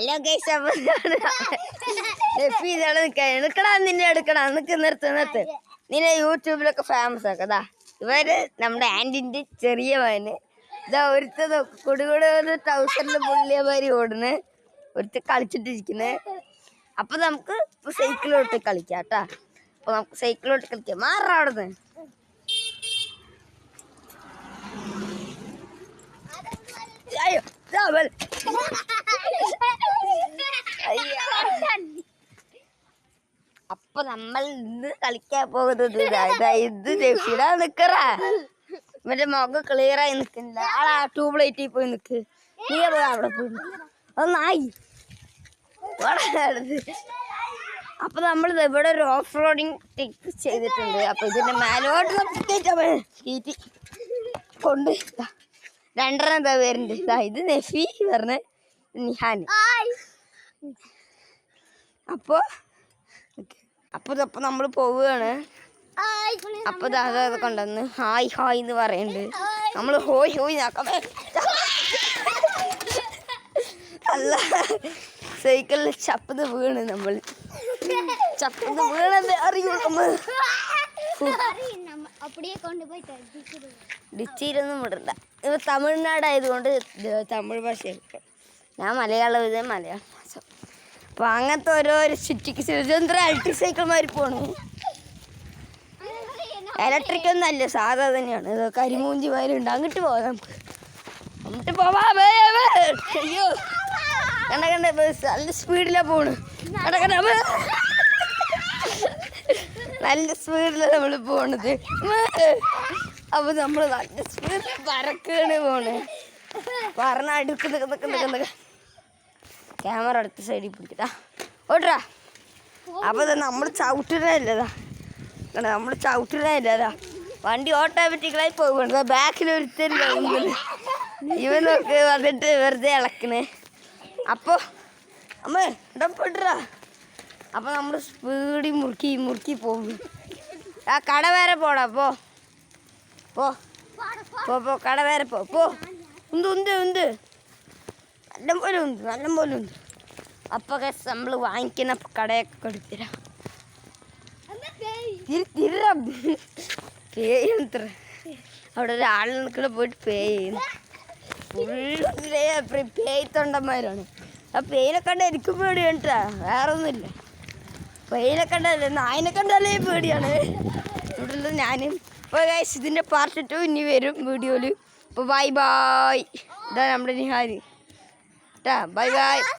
Hello guys, ഇതാണ് നിൽക്കടാ, നിന്നെ എടുക്കടാ, നിർത്ത്. നിന്നെ യൂട്യൂബിലൊക്കെ ഫേമസ് ആക്കതാ. ഇവര് നമ്മുടെ ആന്റിന്റെ ചെറിയ മകന്. ഇതാ ഒരുത്ത കൊടുകൂടെ ടൗസറിൽ പുള്ളിയമാരി ഓടുന്ന്, ഒരുത്ത കളിച്ചിട്ടിരിക്കുന്നത്. അപ്പൊ നമുക്ക് സൈക്കിളോട്ട് കളിക്കാം കേട്ടാ. അപ്പൊ നമുക്ക് സൈക്കിളോട്ട് കളിക്കാം. മാറാ അവിടുന്ന്. അപ്പൊ നമ്മൾ ഇന്ന് കളിക്കാൻ പോകുന്നത് ഇത് രക്ഷിടാ നിക്കറാ. മറ്റേ മുഖം ക്ലിയറായി നിക്കുന്നില്ല. ആളാ ട്യൂബ് ലൈറ്റിൽ പോയി നിക്ക്. നീ പോയി അവിടെ പോയി ഒന്നായി. അപ്പൊ നമ്മൾ ഇവിടെ ഒരു ഓഫ് റോഡിങ് ടെക് ചെയ്തിട്ടുണ്ട്. അപ്പൊ ഇതിന്റെ മേലോട്ട് കയറ്റി കൊണ്ട് രണ്ടെണ്ണം എന്താ പേരുണ്ട്. ഇത് നഫി പറഞ്ഞ നിഹാൻ. അപ്പൊ നമ്മൾ പോവുകയാണ്. അപ്പൊ അത് കൊണ്ടുവന്ന് ഹായ് എന്ന് പറയുന്നുണ്ട്. നമ്മള് ഹോയ് നോക്കമേ. അല്ല, സൈക്കിളിൽ ചപ്പത് വീണ്. നമ്മൾ ചപ്പത് വീണത് അറിയുള്ളൂ. ഡിച്ചിയിലൊന്നും വിടണ്ട. ഇവ തമിഴ്നാടായതുകൊണ്ട് തമിഴ് ഭാഷ. ഞാൻ മലയാളം, ഇത് മലയാളം ഭാഷ. അപ്പൊ അങ്ങനത്തെ ഓരോരോ ചുറ്റിക്ക് സ്വതന്ത്ര ഇലക്ട്രിക് സൈക്കിൾമാർ പോണു. ഇലക്ട്രിക് ഒന്നും അല്ല, സാധാ തന്നെയാണ്. ഇത് കരിമൂഞ്ചിമാരുണ്ട്. അങ്ങോട്ട് പോവാം, നമുക്ക് പോവാ. അയ്യോ കണ്ട ബസ് നല്ല സ്പീഡിലാ പോണ്. നല്ല സ്പീഡിലാണ് നമ്മൾ പോണത്. അപ്പൊ നമ്മള് നല്ല സ്പീഡിൽ പറക്കാണ് പോണ്. പറഞ്ഞ അടുക്ക് ക്യാമറ അടുത്ത സൈഡിൽ പിടിക്കട്ടാ. ഓട്ടാ. അപ്പൊ നമ്മൾ ചവിട്ടുന്നതല്ലതാ. വണ്ടി ഓട്ടോമാറ്റിക്കലായി പോകണ്ട. ബാക്കിൽ ഒരുത്തരില്ല, ഇവനൊക്കെ വന്നിട്ട് വെറുതെ ഇളക്കണേ. അപ്പൊ അമ്മ ഇടപെട്ടാ. അപ്പൊ നമ്മൾ സ്പീഡിൽ മുറുക്കി പോകും. ആ കട വരെ പോടാ. പോ കട വരെ പോ. ഉണ്ട് നല്ല പോലെ ഉണ്ട്. അപ്പൊ നമ്മൾ വാങ്ങിക്കുന്ന കടയൊക്കെ എടുത്തരാം. പേയത്ര അവിടെ ഒരാൾ നിൽക്കണ പോയിട്ട് പേ ചെയ്യുന്നു. ഫുള്ള് പേയ്ത്തൊണ്ടന്മാരാണ്. ആ പേയിനെ കണ്ട എനിക്കും പേടിയാണ് കേട്ടാ. വേറെ ഒന്നുമില്ല. പേയിനെ കണ്ടല്ലേ, നായനെ കണ്ടല്ലേ പേടിയാണ്. ഇവിടെ ഞാനും. അപ്പോൾ ഗൈസ്, ഇതിൻ്റെ പാർട്ട് 2 ഇനി വരും വീഡിയോയിൽ. അപ്പോൾ ബൈ. ഇതാ നമ്മുടെ നിഹാൻ കേട്ടാ. ബൈ.